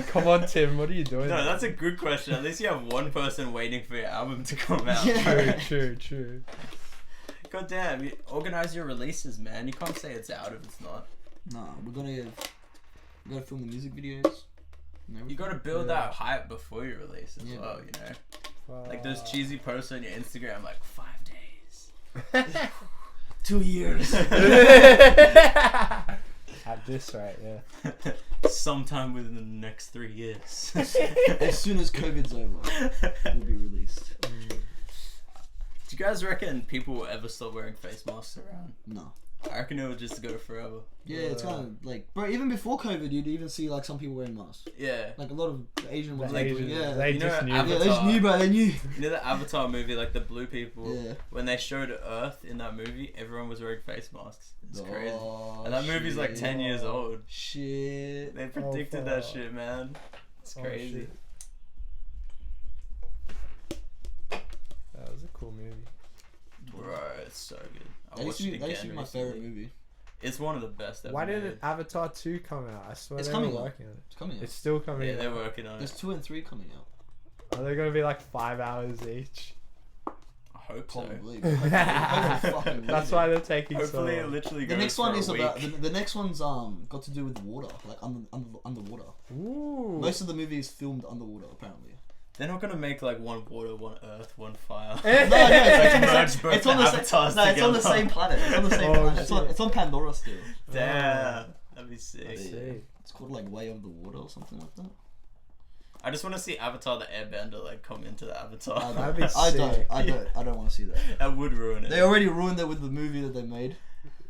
Come on, Tim, what are you doing? No, that's a good question. At least you have one person waiting for your album to come out. Yeah. True. God damn, you organize your releases, man. You can't say it's out if it's not. Nah, we gotta film the music videos. And You everything. gotta build Yeah. that hype before you release as Yeah. well, you know? Fuck. Like those cheesy posts on your Instagram, like 5 days. 2 years. At this rate, yeah. Sometime within the next 3 years. As soon as COVID's over, will be released. Do you guys reckon people will ever stop wearing face masks around? No. I reckon it would just go forever. Yeah, it's kind of like, bro. Even before COVID, you'd even see like some people wearing masks. Yeah. Like a lot of Asian ones. The Like, Asians, yeah, they You know, just knew. yeah, they just Avatar. knew, bro. They knew. You know the Avatar movie, like the blue people? Yeah. When they showed Earth in that movie, everyone was wearing face masks. It's crazy. Oh, And that movie's like shit. 10 years old. Shit. They predicted that fuck. shit, man. It's Oh, crazy. shit. That was a cool movie. Bro, it's so good. I That used watched to it be, again that used to be my recently. favorite movie. It's one of the best ever Why made. didn't Avatar 2 come out? I swear It's they coming were out. working on it. It's coming out. It's still coming Yeah, they're out. working on There's it. 2 and 3 coming out. Are they gonna be like 5 hours each? I hope so. Probably. That's why they're taking Hopefully so it long. literally The goes next for one a is week. about the next one's got to do with water, like underwater. Ooh. Most of the movie is filmed underwater, apparently. They're not gonna make like one water, one earth, one fire. No, it's merge both it's on the the avatars same. No, it's on the together. same planet. It's on the same Oh, planet. shit. It's on Pandora still. Damn, that'd be sick. I see. It's called like Way of the Water or something like that. I just want to see Avatar the Airbender like come into the Avatar. That'd be I sick. don't want to see that. That would ruin it. They already ruined it with the movie that they made.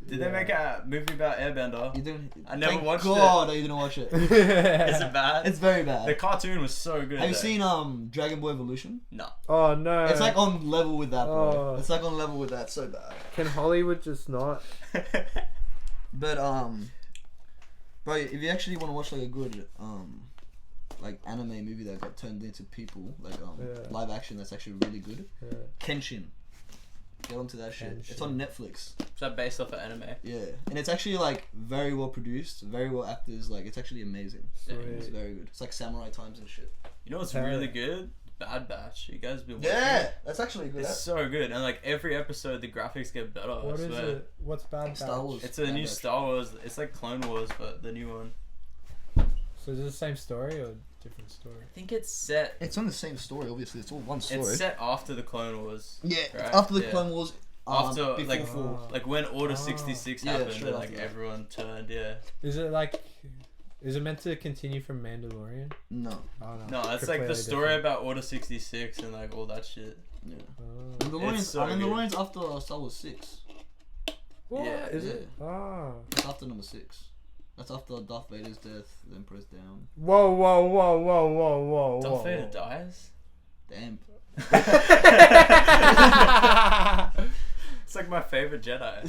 Did they make a movie about You Airbender? didn't. I never thank watched God that you didn't watch it. Is it bad? It's very The bad. cartoon was so good. Have you though. seen Dragon Ball Evolution? No. Oh no. It's like on level with that, bro. Oh. It's like on level with that. So bad. Can Hollywood just not? But bro, if you actually want to watch like a good like anime movie that got turned into people, like Yeah. live action, that's actually really good. Yeah. Kenshin. Get onto that shit. It's Kenshin. on Netflix. Is that based off of anime? Yeah, and it's actually like very well produced, very well actors. Like it's actually amazing. It's Sweet. very good. It's like samurai times and shit. You know what's Terror. really good? Bad Batch. You guys been watching? Yeah, that's actually good. It's so good, and like every episode, the graphics get better. I What is swear. it? What's Bad Star Batch? Wars. It's a Bad new Batch. Star Wars. It's like Clone Wars, but the new one. So is it the same story or different story? I think it's set. It's on the same story. Obviously, it's all one story. It's set after the Clone Wars. Yeah, right? after the Yeah. Clone Wars. After before like four. like when Order Ah. 66 Yeah, happened, straight and like after that. everyone turned. Yeah. Is it like? Is it meant to continue from Mandalorian? No. Oh no. No, it's like the Completely story different. about Order 66 and like all that shit. Yeah. Oh. Mandalorian's, It's so Mandalorian's after Star Wars 6. What? Yeah, Is yeah. it? Oh. That's after number 6. That's after Darth Vader's death, the Emperor's down. Whoa! Whoa! Whoa! Whoa! Whoa! Whoa! Darth whoa. Vader dies. Damn. It's like my favorite Jedi.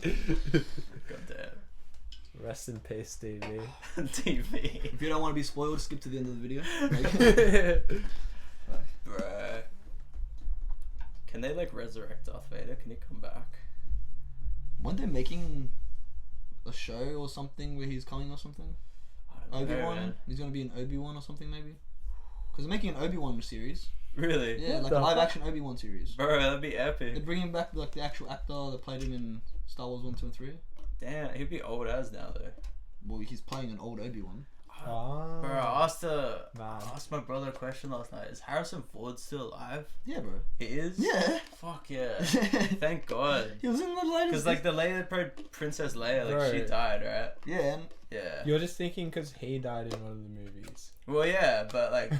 God damn. Rest in peace, TV. TV. If you don't want to be spoiled, skip to the end of the video. Bruh. Can they like resurrect Darth Vader? Can he come back? Weren't they making a show or something where he's coming or something? I don't know, Obi-Wan? man. He's gonna be in Obi-Wan or something maybe? Because they're making an Obi-Wan series. Really? Yeah, What like the a live fuck? action Obi-Wan series. Bro, that'd be They're epic. bringing back like the actual actor that played him in Star Wars 1, 2, and 3. Damn, he'd be old as now though. Well, he's playing an old Obi-Wan. Ah. Bro, I asked Man. my brother a question last night. Is Harrison Ford still alive? Yeah, bro. He is? Yeah. Fuck yeah. Thank God. He was in the latest. Because like the lady that played Princess Leia, like she Right. died, right? Yeah, and Yeah. You're just thinking because he died in one of the movies. Well, yeah, but like,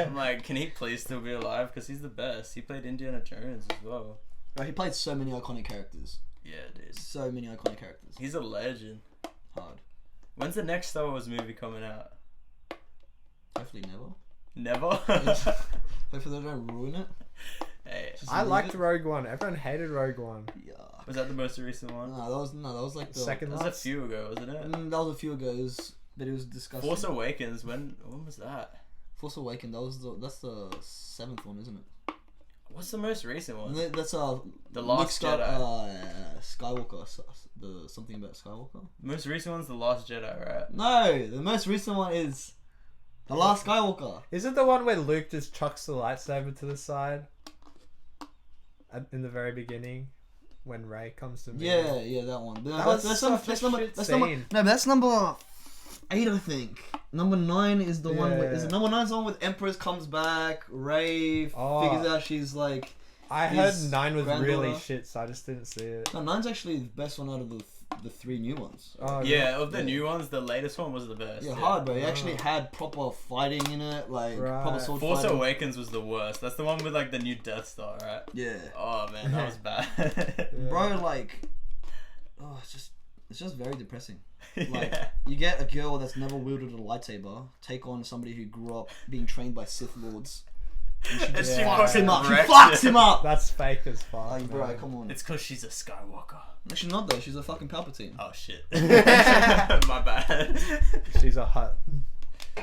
I'm like, can he please still be alive? Because he's the best. He played Indiana Jones as well. bro, he played so many iconic characters. Yeah, dude. So many iconic characters. He's a legend. Hard. When's the next Star Wars movie coming out? Hopefully never. Never? Hopefully they don't ruin it. Hey, Just I leave liked it. Rogue One. Everyone hated Rogue One. Yeah. was that the most recent one? No, that was like the Second That was a last. few ago, wasn't it? That was a few ago, but it was disgusting. Force Awakens, when was that? Force Awakens. That's the 7th one, isn't it? What's the most recent one? That's The Luke Last Jedi. Skywalker. The something about Skywalker. Most recent one's The Last Jedi, right? No, the most recent one is The Last Skywalker. Is it the one where Luke just chucks the lightsaber to the side? In the very beginning, when Rey comes to me. Yeah, that one. That was such a shit scene. No, but that's number 8, I think. Number 9 is the one. With, is Yeah. it number 9 is the one with Empress comes back. Rey figures out she's like. I heard his 9 was really granddaughter. shit, so I just didn't see it. No, 9's actually the best one out of the the 3 new ones. Oh, Yeah, of the new ones, the latest one was the best. Yeah, hard, bro. It actually had proper fighting in it, like proper sword Force fighting. Awakens was the worst. That's the one with like the new Death Star, right? Yeah. Oh man, that was bad. Yeah. Bro, like, oh, it's just very depressing. Like, Yeah. you get a girl that's never wielded a lightsaber take on somebody who grew up being trained by Sith Lords. And she just Yeah. fucks him up. She wrecked fucks it. him up. That's fake as fuck. Like, bro, man. come on. It's because she's a Skywalker. No, she's not though. She's a fucking Palpatine. Oh shit. My bad. She's a hut.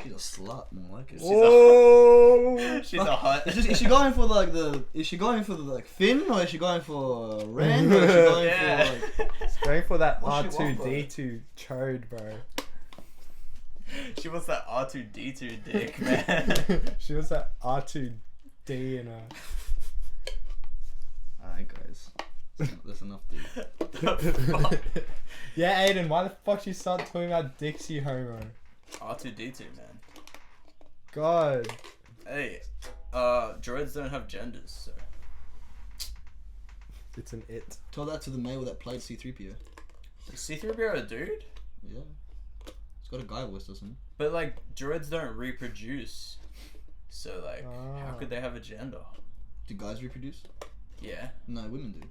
She's a slut, more like it. Oh. She's a hut. Is she going for like the? Is she going for the like Finn, or is she going for Ren, or is she going Yeah. for like? Going for that What's she want, bro? R2D2 chode, bro. She wants that R2D2 dick, man. She was that R2D in her. Alright, guys. That's enough, dude. The fuck? Yeah, Aiden, why the fuck you start talking about Dixie Homo? R2D2, man. God. Hey, droids don't have genders, so. It's an it. Tell that to the male that played C-3PO. Is C-3PO a dude? Yeah. He's got a guy voice, doesn't he? But like, droids don't reproduce. So like, how Ah. could they have a gender? Do guys reproduce? Yeah. No, women do.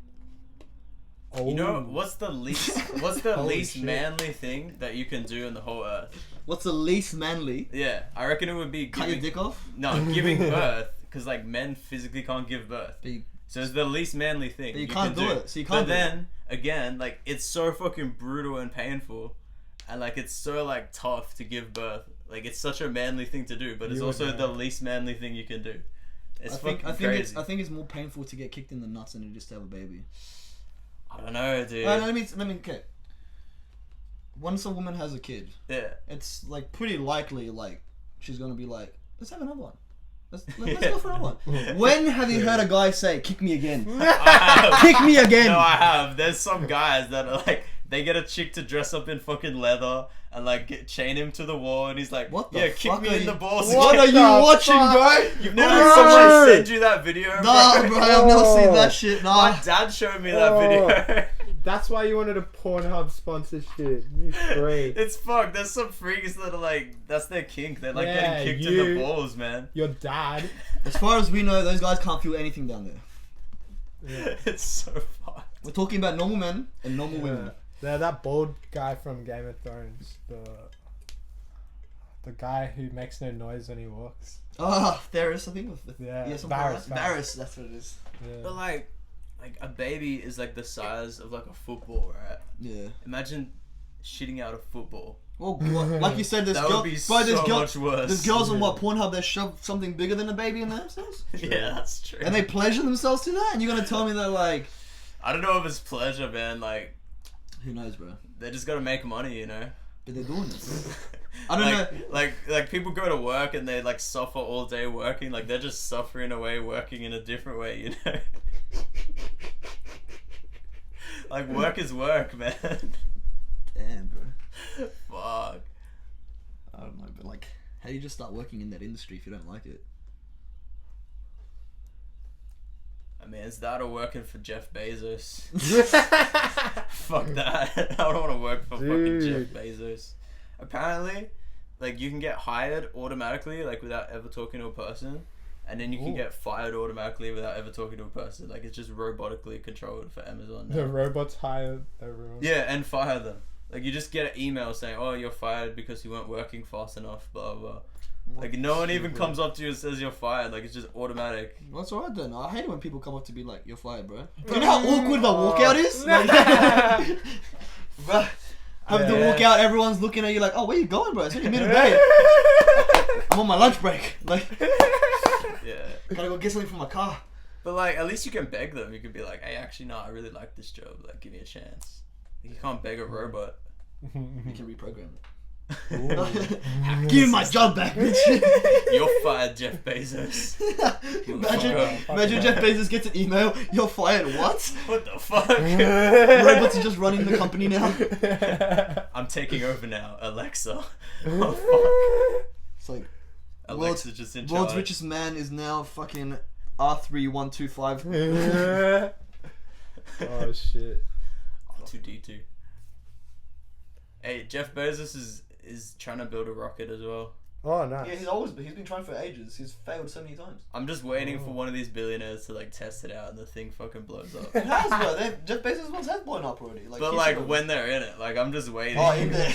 Oh. You know, what's the least Holy least shit. manly thing that you can do in the whole earth? What's the least manly? Yeah, I reckon it would be Cut your giving, dick off? no, giving birth, because like men physically can't give birth. But you, So it's the least manly thing. But you can't can do it, so you can't But do then again, like it's so fucking brutal and painful, and like it's so like tough to give birth. Like it's such a manly thing to do, but it's You would also know. the least manly thing you can do. It's fucking crazy. I think it's more painful to get kicked in the nuts than it is to have a baby. I don't know, dude. Let me okay. Once a woman has a kid, Yeah. it's like pretty likely like she's gonna be like, let's have another one. Let's go for another one. When have you heard a guy say, "Kick me again"? I have. Kick me again. No, I have. There's some guys that are like, they get a chick to dress up in fucking leather and like chain him to the wall, and he's like, What the yeah, kick fuck me are in you- the balls. What are again." you the watching, fuck? bro? You've never No. someone sent you that video, Nah, bro, I've never seen that Oh. shit. My Nah. dad showed me that Oh. video. That's why you wanted a Pornhub sponsor shit. You freak. It's fucked. There's some freaks that are like, that's their kink. They're like Yeah, getting kicked in the balls, man. Your dad. As far as we know, those guys can't feel anything down there. Yeah. It's so fucked. We're talking about normal men and normal women. They're that bald guy from Game of Thrones. The guy who makes no noise when he walks. Ah, Varys, I think. Yeah, something Varys, like that. Varys. Varys, that's what it is. Yeah. But like a baby is like the size of like a football, right? Yeah. Imagine shitting out a football. Well, like you said, there's That would be so much worse. There's girls on what Pornhub that shove something bigger than a baby in themselves, Yeah, that's true. and they pleasure themselves to that. And you're gonna tell me that like, I don't know if it's pleasure, man. Like, who knows, bro? they just gotta make money, you know? But they're doing it. I don't know. Like people go to work and they like suffer all day working. Like they're just suffering away working in a different way, you know? Like work is work, man. Damn, bro. Fuck. I don't know, but like, how do you just start working in that industry if you don't like it? I mean, it's that or working for Jeff Bezos. Fuck that. I don't want to work for fucking Jeff Dude. Bezos. Apparently, like you can get hired automatically, like without ever talking to a person, and then you can Ooh. get fired automatically without ever talking to a person. Like it's just robotically controlled for Amazon now. The robots hire everyone. Yeah, and fire them. Like you just get an email saying, "Oh, you're fired because you weren't working fast enough." Blah blah. Like no one even comes up to you and says you're fired. Like it's just automatic. Well, that's alright then. I hate it when people come up to be like, "You're fired, bro." Do you know how awkward the walkout is? Like, bro, having to Yeah. walk out, everyone's looking at you like, "Oh, where you going, bro? It's only midday. I'm on my lunch break. Like, Yeah. gotta go get something from my car." But like, at least you can beg them. You can be like, "Hey, actually, no, I really like this job. Like, give me a chance." You can't beg a robot. You can reprogram it. Ooh. Give me my job back, bitch. You're fired, Jeff Bezos. Imagine Jeff Bezos gets an email. You're fired. What? What the fuck? Robots are just running the company now. I'm taking over now, Alexa. Oh It's like fuck. Alexa's just in world's charge. richest man is now fucking R3125. Oh shit. R2D2. Hey, Jeff Bezos is trying to build a rocket as well. Oh, nice. Yeah, he's been trying for ages. He's failed so many times. I'm just waiting for one of these billionaires to like test it out and the thing fucking blows up. It has, bro. Jeff Bezos once has blown up already. But like when they're in it, like I'm just waiting. Oh, in there.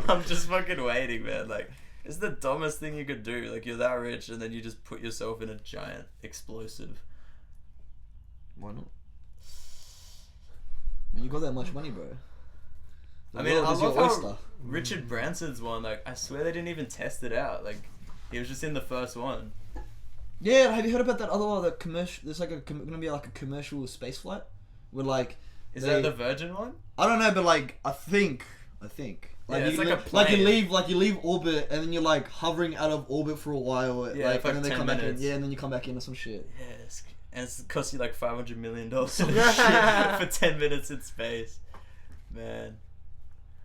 I'm just fucking waiting, man. Like it's the dumbest thing you could do. Like you're that rich and then you just put yourself in a giant explosive. Why not? When you got that much money, bro. I mean, I is your love oyster. how Richard Branson's one. Like I swear they didn't even test it out. Like he was just in the first one. Yeah, have you heard about that other one? That commercial. There's like gonna be like a commercial space flight, where like. Is that the Virgin one? I don't know, but like I think. Like yeah, it's you like a plane. you leave orbit and then you're like hovering out of orbit for a while. Yeah, like, for and then they 10 come back in. minutes. Yeah, and then you come back in or some shit. Yes, and it's cost you like $500 million for 10 minutes in space, man.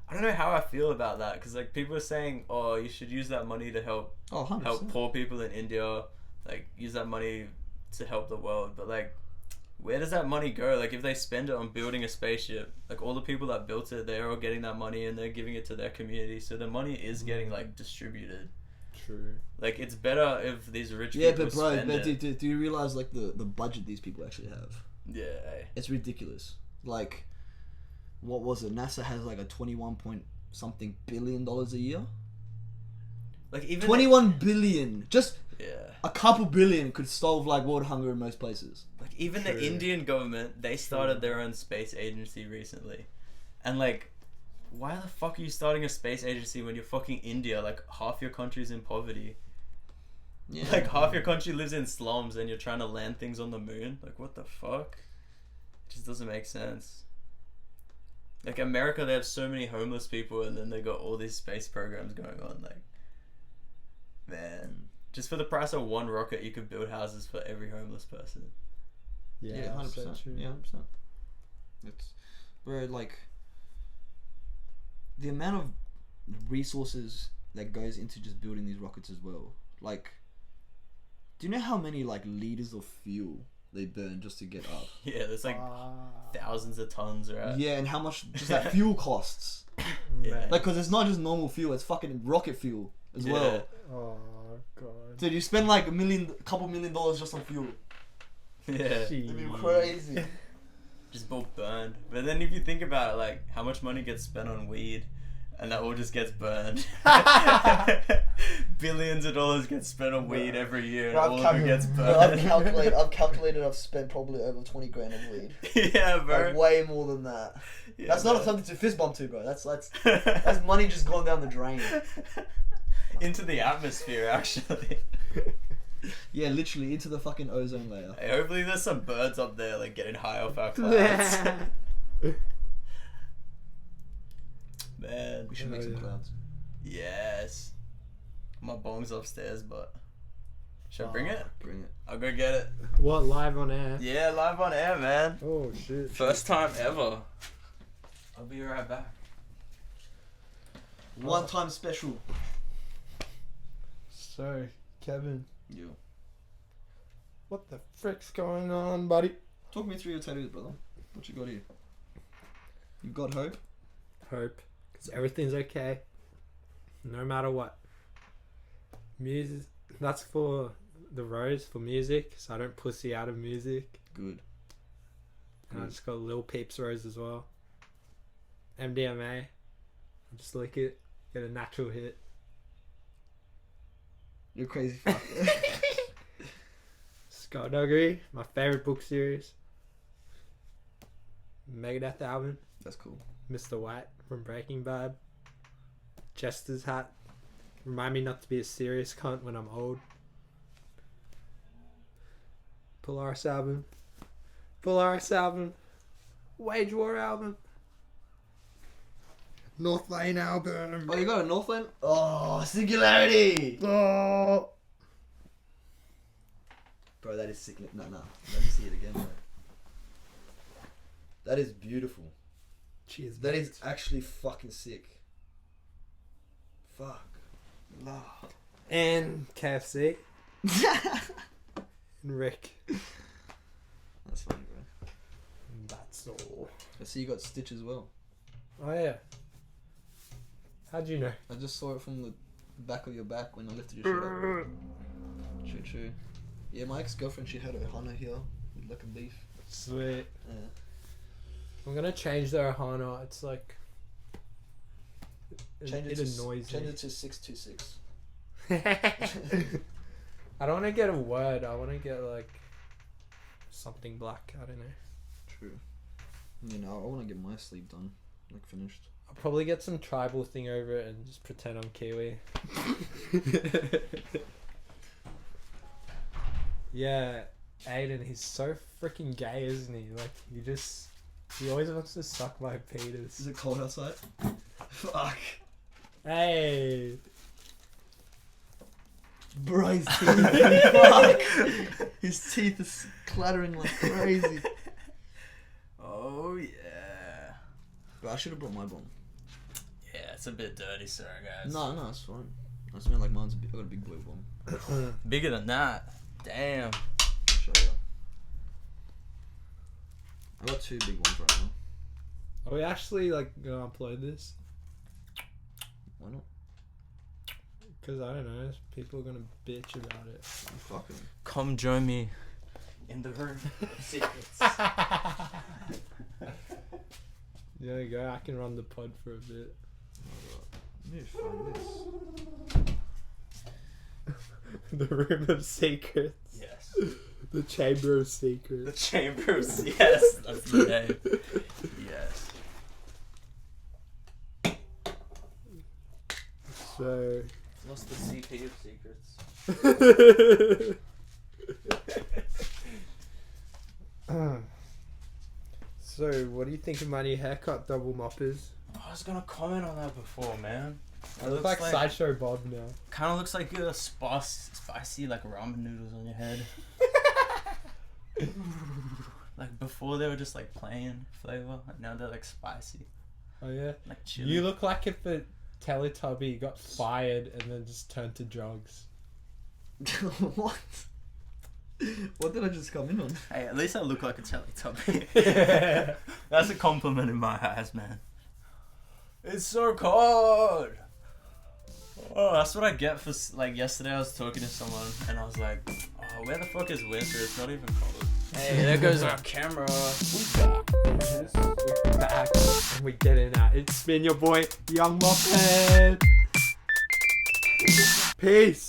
I don't know how I feel about that because like people are saying, oh, you should use that money to help 100%. help poor people in India, like use that money to help the world. But like, where does that money go? Like if they spend it on building a spaceship, like all the people that built it, they're all getting that money and they're giving it to their community. So the money is getting like distributed. True. Like it's better if these rich Yeah, people but bro, spend it. do you realize like the budget these people actually have? Yeah. It's ridiculous. Like, what was it? NASA has like a 21 point something billion dollars a year. Like even 21 billion. Just yeah. a couple billion could solve like world hunger in most places. Like even True. the Indian government, they started their own space agency recently, and like, why the fuck are you starting a space agency when you're fucking India? Like half your country's in poverty. Yeah. Like half your country lives in slums, and you're trying to land things on the moon. Like what the fuck? It just doesn't make sense. Like America, they have so many homeless people, and then they got all these space programs going on. Like, man, just for the price of one rocket, you could build houses for every homeless person. Yeah, 100%. so true. Yeah, 100%. It's bro, like the amount of resources that goes into just building these rockets as well. Like, do you know how many like liters of fuel they burn just to get up? Yeah, there's like thousands of tons, right? Yeah, and how much just that fuel costs? Yeah. Like, cause it's not just normal fuel; it's fucking rocket fuel as Yeah. well. Oh god. Dude, you spend like couple million dollars just on fuel. Yeah. It'd be crazy. Just both burned. But then if you think about it, like how much money gets spent on weed, and that all just gets burned. Billions of dollars get spent on weed every year, and all of it gets burned. I've calculated. I've spent probably over 20 grand on weed. Yeah, bro. Like way more than that. Yeah, That's not man. something to fist bump to, bro. That's money just gone down the drain. Into the atmosphere, actually. Yeah, literally into the fucking ozone layer. Hey, hopefully there's some birds up there, like getting high off our clouds. Man. We should make some yeah. clouds. Yes. My bong's upstairs, but should I bring it? Bring it. I'll go get it. What, live on air? Yeah, live on air, man. Oh shit. First time ever. I'll be right back. One time special. So, Kevin, You. what the frick's going on, buddy? Talk me through your tattoos, brother. What you got here? You got hope? Hope, because everything's okay, no matter what. Music, that's for the rose, for music, so I don't pussy out of music. Good. And I just got Lil Peeps rose as well. MDMA, I just lick it, get a natural hit. You're crazy fuck. Skullduggery, my favorite book series. Megadeth album, That's cool. Mr. White from Breaking Bad. Jester's hat, remind me not to be a serious cunt when I'm old. Polaris album, Wage War album, North Lane album. Oh, you got a Northland? Oh, Singularity! Oh. Bro, that is sick. No. Let me see it again, bro. That is beautiful. Cheers. That is actually fucking sick. Fuck. Nah. And KFC and Rick. That's funny, bro. That's all. I see you got Stitch as well. Oh yeah. How'd you know? I just saw it from the back of your back when I lifted your shirt up. True. Yeah, my ex-girlfriend, she had a Hana here with like a leaf. Sweet. Yeah. I'm gonna change the Ohana. It's like it annoys Change me. it to 626. I don't want to get a word. I want to get like something black. I don't know. True. You know, I want to get my sleeve done, like finished. I'll probably get some tribal thing over it and just pretend I'm Kiwi. Yeah, Aiden, he's so freaking gay, isn't he? Like, he always wants to suck my penis. Is it cold outside? Fuck. Hey! Bro, his teeth. Fuck. His teeth is clattering like crazy. Oh yeah. But I should have brought my bomb. Yeah, it's a bit dirty, sorry guys. No, it's fine. I smell like mine's I got a big blue bomb. Bigger than that. Damn. Show you. I got 2 big ones right now. Are we actually, like, gonna upload this? Why not? Because, I don't know, people are gonna bitch about it. Fuck 'em. Come join me in the room. Secrets. There you go, I can run the pod for a bit. Let me find this. The room of secrets. Yes. The chamber of The secrets. chambers. Yes, that's the name. Yes. So... What's the CP of secrets? So, what do you think of my new haircut, double moppers? I was gonna comment on that before, man. I look like Sideshow Bob now. Kind of looks like a spicy like ramen noodles on your head. Like before they were just like plain flavor, and now they're like spicy, Oh yeah? like chili. You look like if a Teletubby got fired and then just turned to drugs. What? What did I just come in on? Hey, at least I look like a Teletubby. That's a compliment in my eyes, man. It's so cold. Oh, that's what I get for like yesterday. I was talking to someone and I was like, "Oh, where the fuck is winter? It's not even cold." Hey, there goes our camera. We're back and we're getting at it. It's been your boy, Young Moppet. Peace.